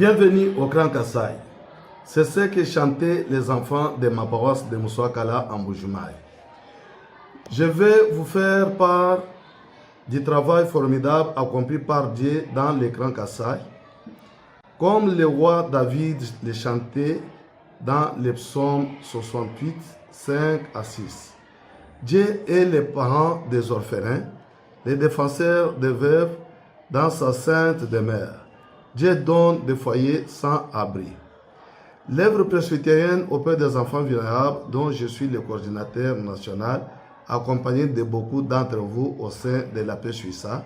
Bienvenue au Grand Kassai. C'est ce que chantaient les enfants de ma paroisse de Moussouakala en Bujumaï. Je vais vous faire part du travail formidable accompli par Dieu dans le Grand Kassai, comme le roi David le chantait dans le psaume 68, 5 à 6. Dieu est le parent des orphelins, le défenseur des veuves dans sa sainte demeure. Dieu donne des foyers sans abri. L'œuvre presbytérienne auprès des enfants vulnérables, dont je suis le coordinateur national, accompagné de beaucoup d'entre vous au sein de la PSUISA,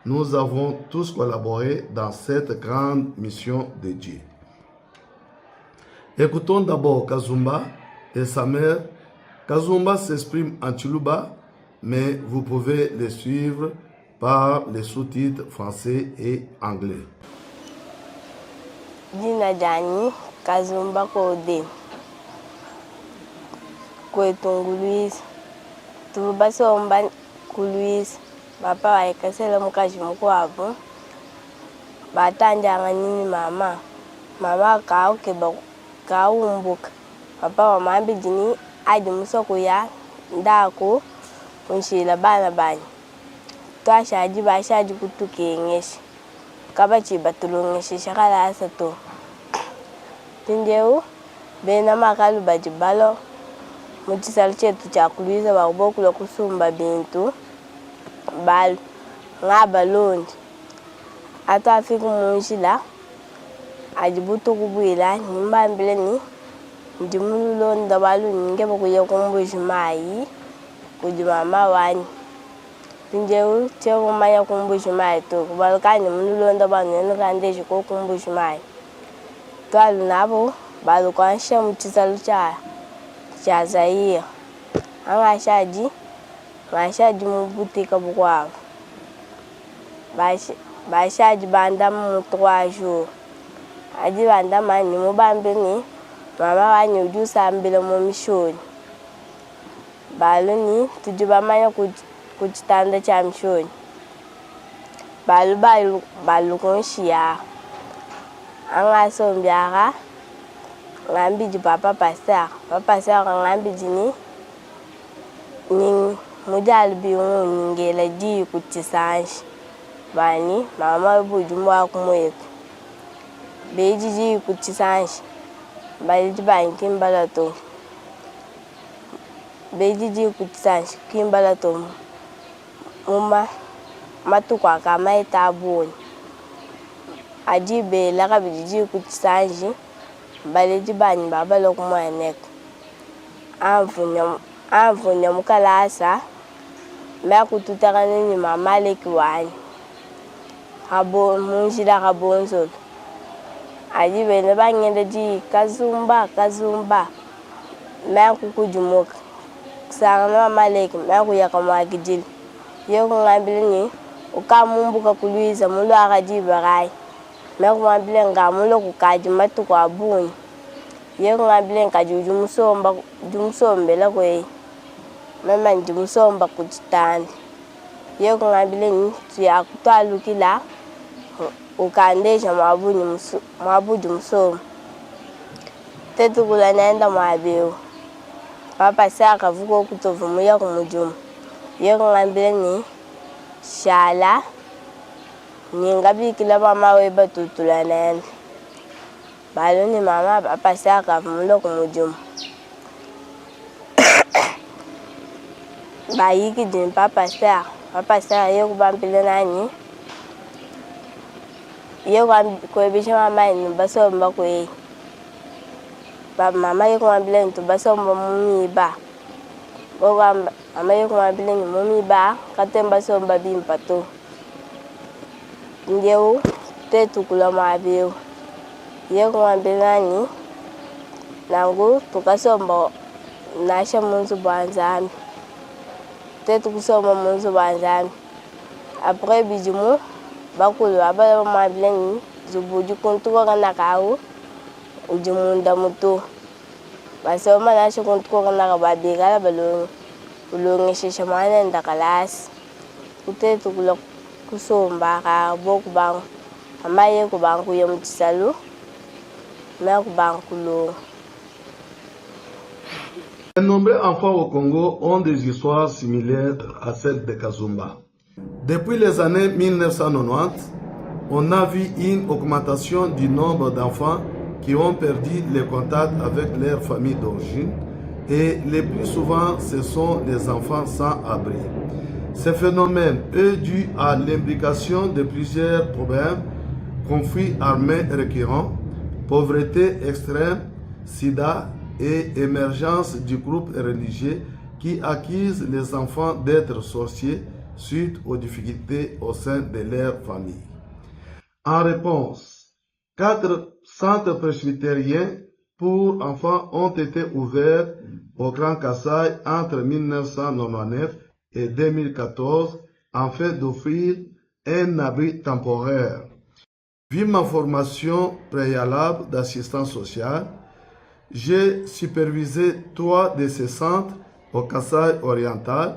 nous avons tous collaboré dans cette grande mission de Dieu. Écoutons d'abord Kazumba et sa mère. Kazumba s'exprime en Chiluba, mais vous pouvez le suivre par les sous-titres français et anglais. Jina Dani Kazumba Kode Kwetungu Luis Tubaso Omban Kuluis Bapa wa ikasela mukaji mkwavu Batanja nini mama kao keba kao umbuka Papa wa mambi jini aji musoko ya ndako unshila bana bani Twashaji bashaji kutuke ngeshi Kaba chiba tulungeshi shakala asato Tinjeu bena makalu bajibalo Muchisal chetu chakuluiza wakuboku la kusumba bintu Bal ngaba londi Ato afiku munshila Ajibutu kubuila Nimba mbile ni Njimulu londi walu ngeba kuya kumbujumayi Kujumama wani Tinjeu chewu maya kumbujumayi to Kubalukani mulu londi walu nyenukandeshi kumbujumayi Twalu nabo balu kwansha mchisalu cha Zaire. Angashaji mubutika bukwavu. Bashaji bandama mu 3 jours. Aji bandama ni mubambe ni mama wanyu ujusa mbele mu mishoni. Balu ni tujibamanya kuchitanda cha mishoni. Balu konshia. Angasombiara ngambi ji papa pasteur ngambi jini ni mujali biyo ngela ji kutisanshi bani mama bujumwa kumweku beji ji kutisanshi bali bani kimbalato beji ji kutisanshi kimbalato muma matukwa kama itabuni Ajibe laka bijiji kutisanji bale jibani baba lokuma nek anvunya mukalasa ma kututaka nini mama leki wani habo munjira habonzo ajibe ne bangende ji kazumba ma kukujumuka sanga mama leki ma kuyaka magijili yoko ngambile ni ukamumbuka kuluiza mulu akajiba gai Meku ngambile ngamulo kukaji matu kwa buni. Yeku ngambile nkaji jumusombe la kwe. Mama jumusomba kuchitani. Yeku ngambile ni tuya kutwalukila. Ukandesha mwabu jumusomba. Tetu kula naenda mwabeo. Papa saka vuko kutovumu ya kumujumu. Yeku ngambile ni shala. Ningabi kila mama weba tutulanende. Balu ni mama papa saka mulo kumujumu. Bayiki jini papa saka yoku bampile nani. Yoku kwebisha mama ni basomba kwe. Mama yoku bampile ni basomba mumi ba. Mama yoku bampile ni mumi ba. Katemba somba bimpato. Njeu tetu kula mabeo Yeku ngambelani Nangu tukasomba Nasha munzu banzami Tetu kusomba munzu banzami Apre bijumu Bakulu abala mabilani Zubuju kuntuko kanakawu Ujumunda mutu Basoma nasha kuntuko kanakababigala balungu Ulungi shishamane ndakalasi Tetu kula kusomba ka boku bang amaye kubangu ya mtisalu mère Bankulo. De nombreux enfants au Congo ont des histoires similaires à celles de Kazumba. Depuis les années 1990, on a vu une augmentation du nombre d'enfants qui ont perdu le contact avec leur famille d'origine et le plus souvent ce sont les enfants sans abri. Ce phénomène est dû à l'imbrication de plusieurs problèmes, conflits armés récurrents, pauvreté extrême, sida et émergence du groupe religieux qui accusent les enfants d'être sorciers suite aux difficultés au sein de leur famille. En réponse, 4 centres presbytériens pour enfants ont été ouverts au Grand Kassai entre 1999 et 2014 afin d'offrir un abri temporaire. Vu ma formation préalable d'assistance sociale, j'ai supervisé 3 de ces centres au Kassai oriental.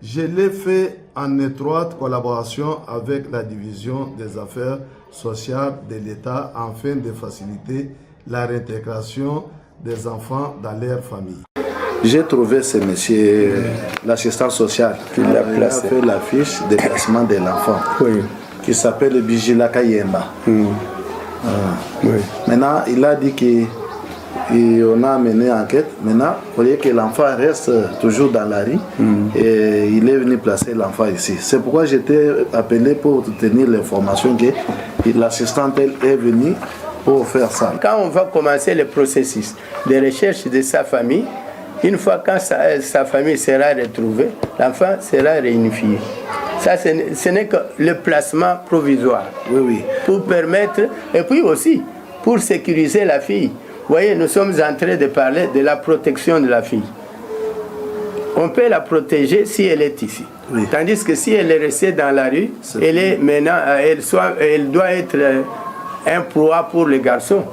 Je l'ai fait en étroite collaboration avec la division des affaires sociales de l'État afin de faciliter la réintégration des enfants dans leur famille. J'ai trouvé ce monsieur, l'assistant social, qui a fait la fiche de placement de l'enfant, qui s'appelle Bijila Kayemba. Maintenant, il a dit qu'on a mené enquête. Maintenant, vous voyez que l'enfant reste toujours dans la rue et il est venu placer l'enfant ici. C'est pourquoi j'étais appelé pour tenir l'information que l'assistante est venue pour faire ça. Quand on va commencer le processus de recherche de sa famille, une fois que sa famille sera retrouvée, l'enfant sera réunifié. Ça, ce n'est que le placement provisoire. Oui. Pour permettre, et puis aussi, pour sécuriser la fille. Vous voyez, nous sommes en train de parler de la protection de la fille. On peut la protéger si elle est ici. Oui. Tandis que si elle est restée dans la rue, elle doit être un proie pour les garçons.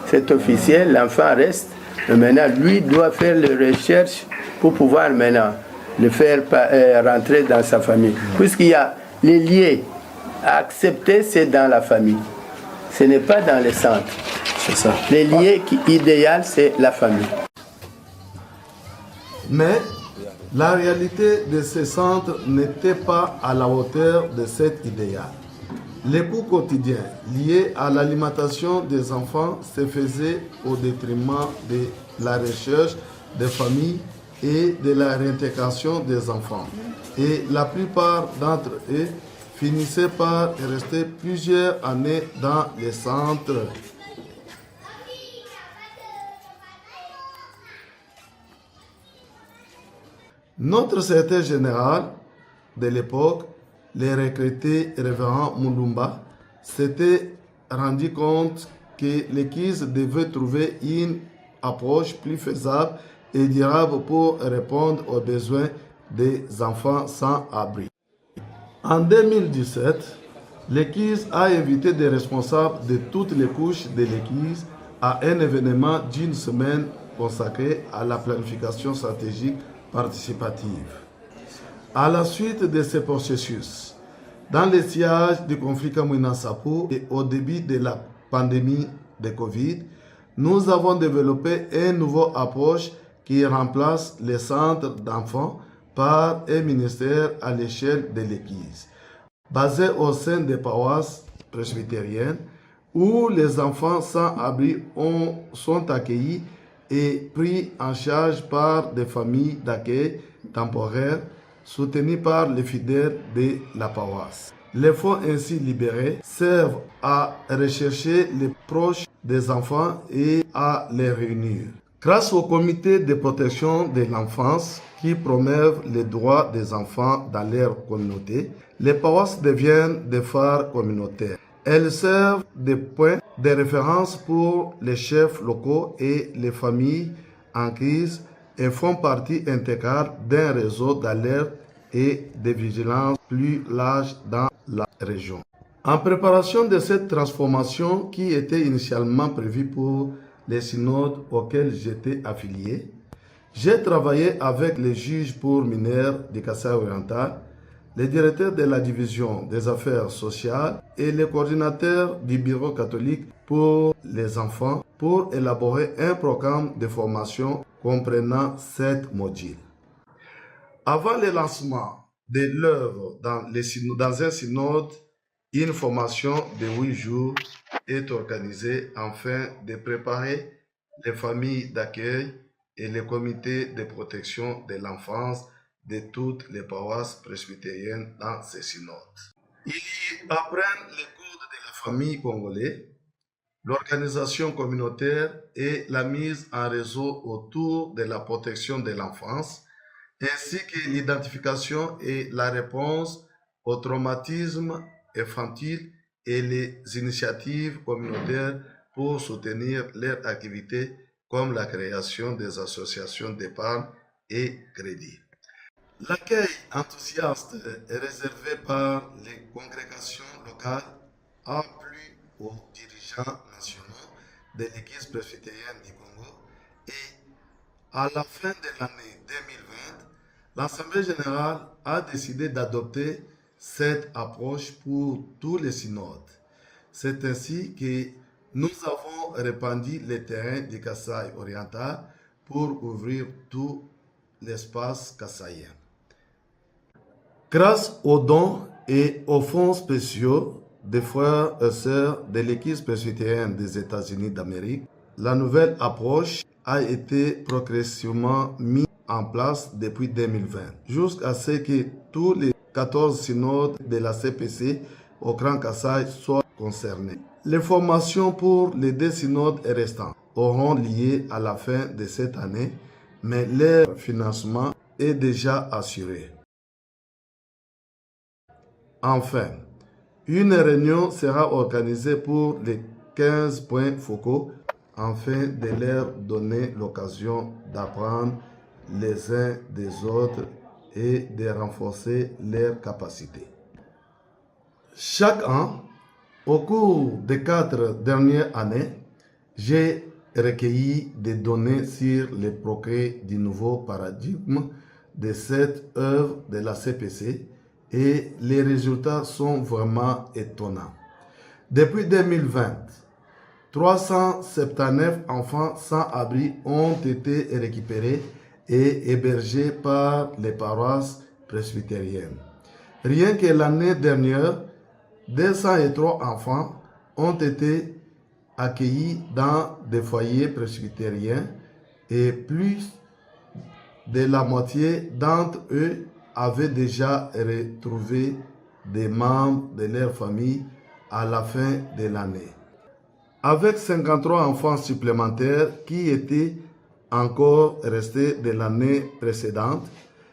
C'est officiel, l'enfant reste. Et maintenant, lui doit faire les recherches pour pouvoir maintenant le faire rentrer dans sa famille. Puisqu'il y a les liens à accepter, c'est dans la famille. Ce n'est pas dans les centres. C'est ça. Les liens idéal, c'est la famille. Mais la réalité de ces centres n'était pas à la hauteur de cet idéal. Les coûts quotidiens liés à l'alimentation des enfants se faisaient au détriment de la recherche des familles et de la réintégration des enfants. Et la plupart d'entre eux finissaient par rester plusieurs années dans les centres. Notre secrétaire général de l'époque, le regretté révérend Mulumba, s'était rendu compte que l'Église devait trouver une approche plus faisable et durable pour répondre aux besoins des enfants sans abri. En 2017, l'Église a invité des responsables de toutes les couches de l'Église à un événement d'une semaine consacré à la planification stratégique participative. À la suite de ce processus, dans le sillage du conflit Kamwina-Nsapu et au début de la pandémie de Covid, nous avons développé une nouvelle approche qui remplace les centres d'enfants par un ministère à l'échelle de l'Église, basé au sein des paroisses presbytériennes où les enfants sans abri sont accueillis et pris en charge par des familles d'accueil temporaire soutenues par les fidèles de la paroisse. Les fonds ainsi libérés servent à rechercher les proches des enfants et à les réunir. Grâce au comité de protection de l'enfance qui promeuvent les droits des enfants dans leur communauté, les paroisses deviennent des phares communautaires. Elles servent de points de référence pour les chefs locaux et les familles en crise et font partie intégrante d'un réseau d'alerte et de vigilance plus large dans la région. En préparation de cette transformation qui était initialement prévue pour les synodes auxquels j'étais affilié, j'ai travaillé avec les juges pour mineurs du Kassai oriental, le directeur de la division des affaires sociales et le coordinateur du bureau catholique pour les enfants pour élaborer un programme de formation comprenant 7 modules. Avant le lancement de l'œuvre dans un synode, une formation de 8 jours est organisée afin de préparer les familles d'accueil et les comités de protection de l'enfance de toutes les paroisses presbytériennes dans ces synodes. Ils apprennent les codes de la famille congolaise, l'organisation communautaire et la mise en réseau autour de la protection de l'enfance, ainsi que l'identification et la réponse au traumatisme infantile et les initiatives communautaires pour soutenir leurs activités comme la création des associations d'épargne et crédit. L'accueil enthousiaste est réservé par les congrégations locales a plu aux dirigeants nationaux de l'Église presbytérienne du Congo et à la fin de l'année 2020, l'Assemblée générale a décidé d'adopter cette approche pour tous les synodes. C'est ainsi que nous avons répandu les terrains du Kasaï oriental pour ouvrir tout l'espace kassaïen. Grâce aux dons et aux fonds spéciaux des frères et sœurs de l'Église presbytérienne des États-Unis d'Amérique, la nouvelle approche a été progressivement mise en place depuis 2020, jusqu'à ce que tous les 14 synodes de la CPC au Grand Kasaï soient concernés. Les formations pour les 2 synodes restants auront lieu à la fin de cette année, mais leur financement est déjà assuré. Enfin, une réunion sera organisée pour les 15 points focaux afin de leur donner l'occasion d'apprendre les uns des autres et de renforcer leurs capacités. Chaque an, au cours des 4 dernières années, j'ai recueilli des données sur les progrès du nouveau paradigme de cette œuvre de la CPC et les résultats sont vraiment étonnants. Depuis 2020, 379 enfants sans abri ont été récupérés et hébergés par les paroisses presbytériennes. Rien que l'année dernière, 203 enfants ont été accueillis dans des foyers presbytériens et plus de la moitié d'entre eux avaient déjà retrouvé des membres de leur famille à la fin de l'année. Avec 53 enfants supplémentaires qui étaient encore restés de l'année précédente,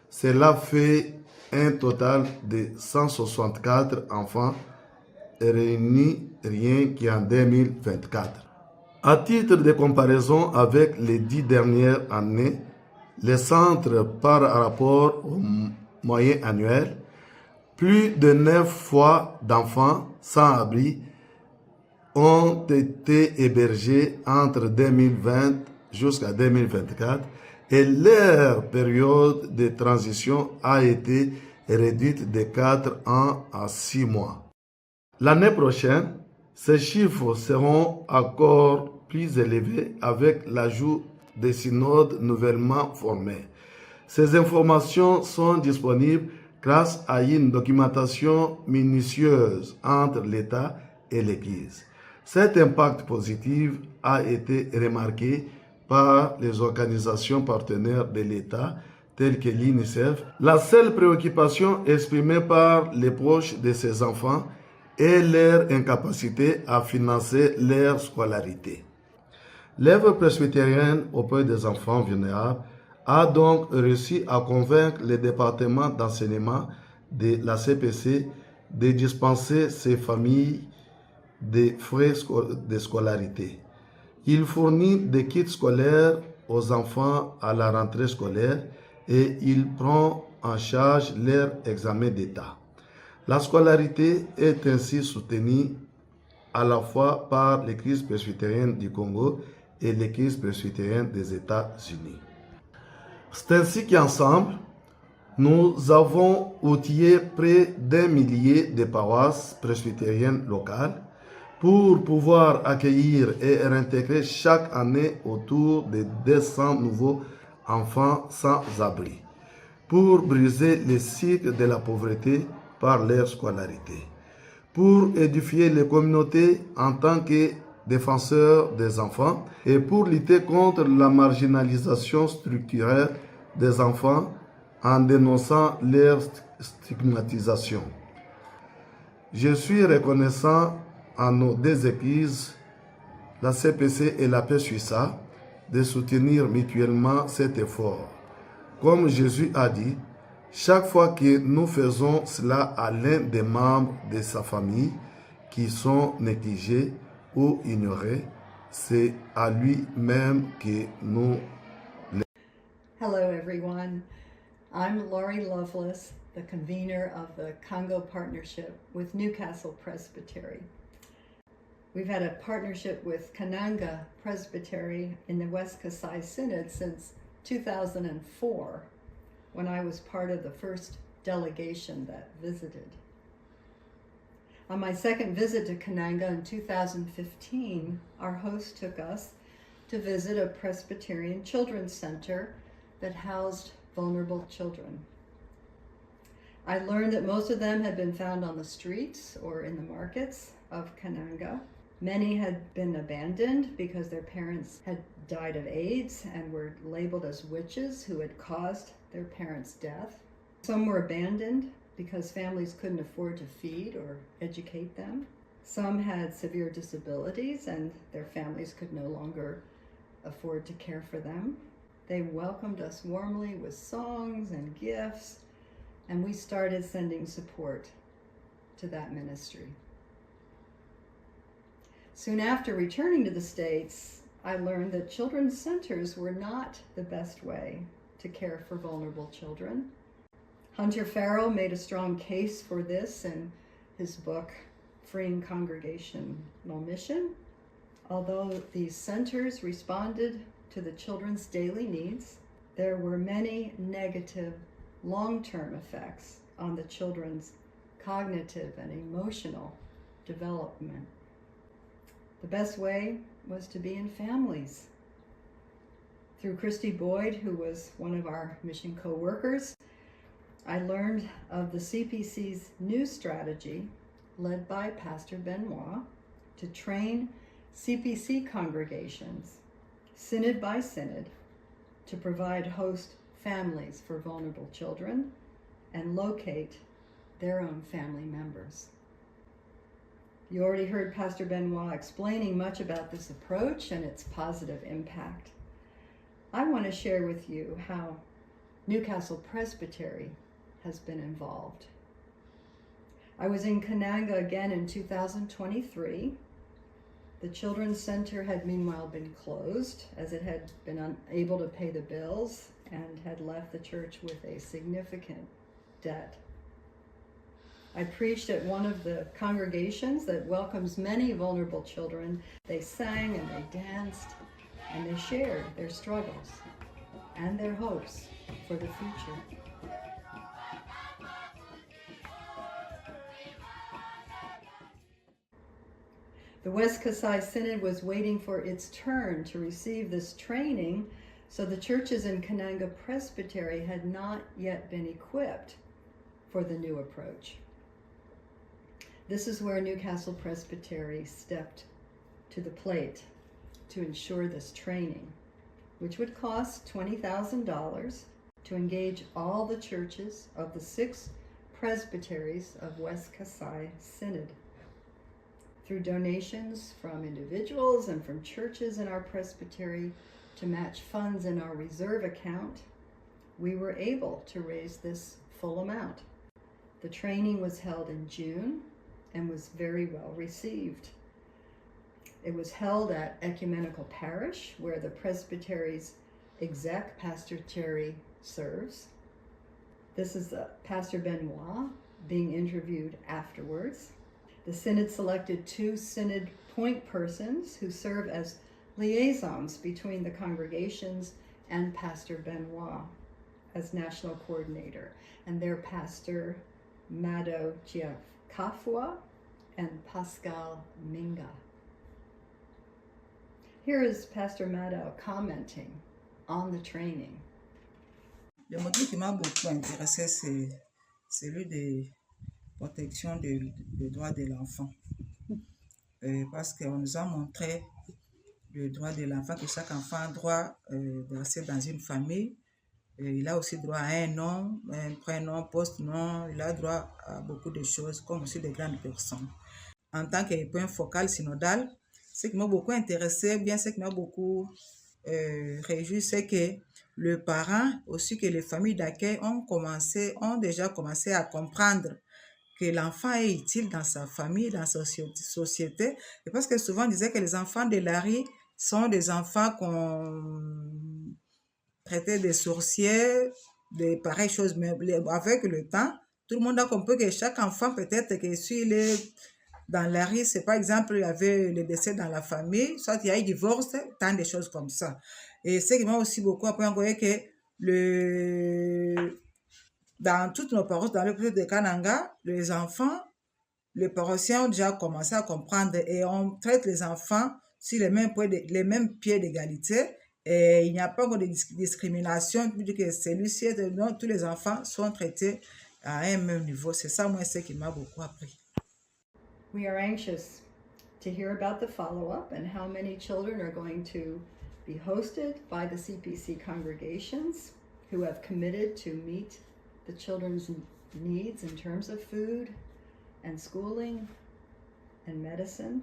cela fait un total de 164 enfants réunis rien qu'en 2024. À titre de comparaison avec les 10 dernières années, les centres par rapport au moyen annuel, plus de 9 fois d'enfants sans abri ont été hébergés entre 2020 jusqu'à 2024 et leur période de transition a été réduite de 4 ans à 6 mois. L'année prochaine, ces chiffres seront encore plus élevés avec l'ajout des synodes nouvellement formés. Ces informations sont disponibles grâce à une documentation minutieuse entre l'État et l'Église. Cet impact positif a été remarqué par les organisations partenaires de l'État telles que l'UNICEF. La seule préoccupation exprimée par les proches de ces enfants est leur incapacité à financer leur scolarité. L'œuvre presbytérienne auprès des enfants vulnérables a donc réussi à convaincre le département d'enseignement de la CPC de dispenser ces familles des frais de scolarité. Il fournit des kits scolaires aux enfants à la rentrée scolaire et il prend en charge leur examen d'État. La scolarité est ainsi soutenue à la fois par l'Église presbytérienne du Congo et l'Église presbytérienne des États-Unis. C'est ainsi qu'ensemble, Nous avons outillé près d'1 millier de paroisses presbytériennes locales pour pouvoir accueillir et réintégrer chaque année autour de 200 nouveaux enfants sans abri, pour briser le cycle de la pauvreté par leur scolarité, pour édifier les communautés en tant que défenseurs des enfants et pour lutter contre la marginalisation structurelle des enfants en dénonçant leur stigmatisation. Je suis reconnaissant à nos deux églises, la CPC et la PSUISA, de soutenir mutuellement cet effort. Comme Jésus a dit, chaque fois que nous faisons cela à l'un des membres de sa famille qui sont négligés ou ignorés, c'est à lui-même que nous Hello, everyone. I'm Laurie Lovelace, the convener of the Congo Partnership with Newcastle Presbytery. We've had a partnership with Kananga Presbytery in the West Kasai Synod since 2004, when I was part of the first delegation that visited. On my second visit to Kananga in 2015, our host took us to visit a Presbyterian children's center that housed vulnerable children. I learned that most of them had been found on the streets or in the markets of Kananga. Many had been abandoned because their parents had died of AIDS and were labeled as witches who had caused their parents' death. Some were abandoned because families couldn't afford to feed or educate them. Some had severe disabilities and their families could no longer afford to care for them. They welcomed us warmly with songs and gifts, and we started sending support to that ministry. Soon after returning to the States, I learned that children's centers were not the best way to care for vulnerable children. Hunter Farrell made a strong case for this in his book, Freeing Congregational Mission. Although these centers responded to the children's daily needs, there were many negative long-term effects on the children's cognitive and emotional development. The best way was to be in families. Through Christy Boyd, who was one of our mission co-workers, I learned of the CPC's new strategy, led by Pastor Benoit, to train CPC congregations, synod by synod, to provide host families for vulnerable children and locate their own family members. You already heard Pastor Benoit explaining much about this approach and its positive impact. I want to share with you how Newcastle Presbytery has been involved. I was in Kananga again in 2023. The Children's Center had meanwhile been closed as it had been unable to pay the bills and had left the church with a significant debt. I preached at one of the congregations that welcomes many vulnerable children. They sang and they danced and they shared their struggles and their hopes for the future. The West Kasai Synod was waiting for its turn to receive this training, so the churches in Kananga Presbytery had not yet been equipped for the new approach. This is where Newcastle Presbytery stepped to the plate to ensure this training, which would cost $20,000 to engage all the churches of the 6 presbyteries of West Kasai Synod. Through donations from individuals and from churches in our presbytery to match funds in our reserve account, we were able to raise this full amount. The training was held in June and was very well received. It was held at Ecumenical Parish, where the presbytery's exec, Pastor Terry, serves. This is Pastor Benoit being interviewed afterwards. The synod selected 2 synod point persons who serve as liaisons between the congregations and Pastor Benoit. as national coordinator, and their pastor, Mado Kafua and Pascal Minga. Here is Pastor Mado commenting on the training. Le module qui m'a beaucoup intéressé, c'est celui de protection des droits de l'enfant. Parce qu'on nous a montré le droit de l'enfant, que chaque enfant a droit de rester dans une famille. Il a aussi droit à un nom, un prénom, post-nom. Il a droit à beaucoup de choses, comme aussi des grandes personnes. En tant que point focal synodal, ce qui m'a beaucoup intéressé, bien ce qui m'a beaucoup réjoui, c'est que le parent, aussi que les familles d'accueil ont déjà commencé à comprendre que l'enfant est utile dans sa famille, dans sa société. Et parce que souvent on disait que les enfants de la rue sont des enfants qu'on traitait des sorciers, des pareilles choses. Mais avec le temps, tout le monde a compris que chaque enfant, peut-être que s'il est dans la rue, c'est par exemple, il y avait le décès dans la famille, soit il y a eu divorce, tant de choses comme ça. Et ce qui m'a aussi beaucoup appris, on voyait que dans toutes nos paroisses, dans le pays de Kananga, les enfants, les paroissiens ont déjà commencé à comprendre et on traite les enfants sur les mêmes pieds d'égalité. Et il n'y a pas de discrimination, que celui-ci, non, tous les enfants sont traités à un même niveau. C'est ça, moi, ce qui m'a beaucoup appris. We are anxious to hear about the follow-up and how many children are going to be hosted by the CPC congregations who have committed to meet the children's needs in terms of food and schooling and medicine.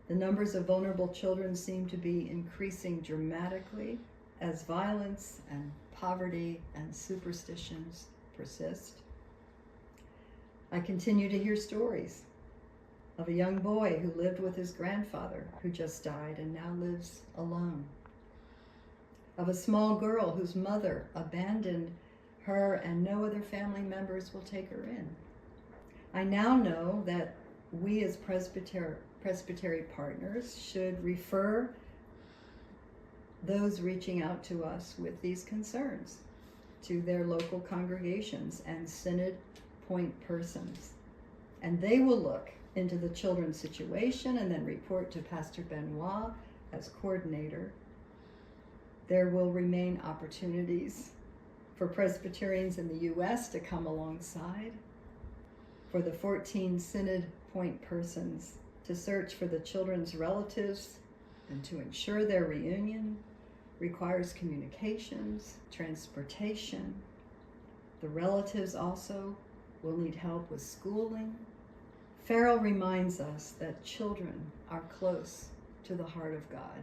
The numbers of vulnerable children seem to be increasing dramatically as violence and poverty and superstitions persist. I continue to hear stories of a young boy who lived with his grandfather who just died and now lives alone. Of a small girl whose mother abandoned her and no other family members will take her in. I now know that we as presbytery partners should refer those reaching out to us with these concerns to their local congregations and synod point persons. And they will look into the children's situation and then report to Pastor Benoit as coordinator. There will remain opportunities for Presbyterians in the U.S. to come alongside, for the 14 synod point persons to search for the children's relatives and to ensure their reunion requires communications, transportation. The relatives also will need help with schooling. Farrell reminds us that children are close to the heart of God.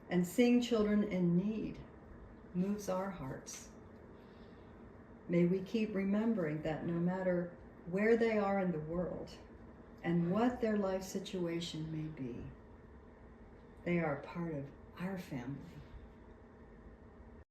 And seeing children in need moves our hearts. May we keep remembering that no matter where they are in the world and what their life situation may be, they are part of our family.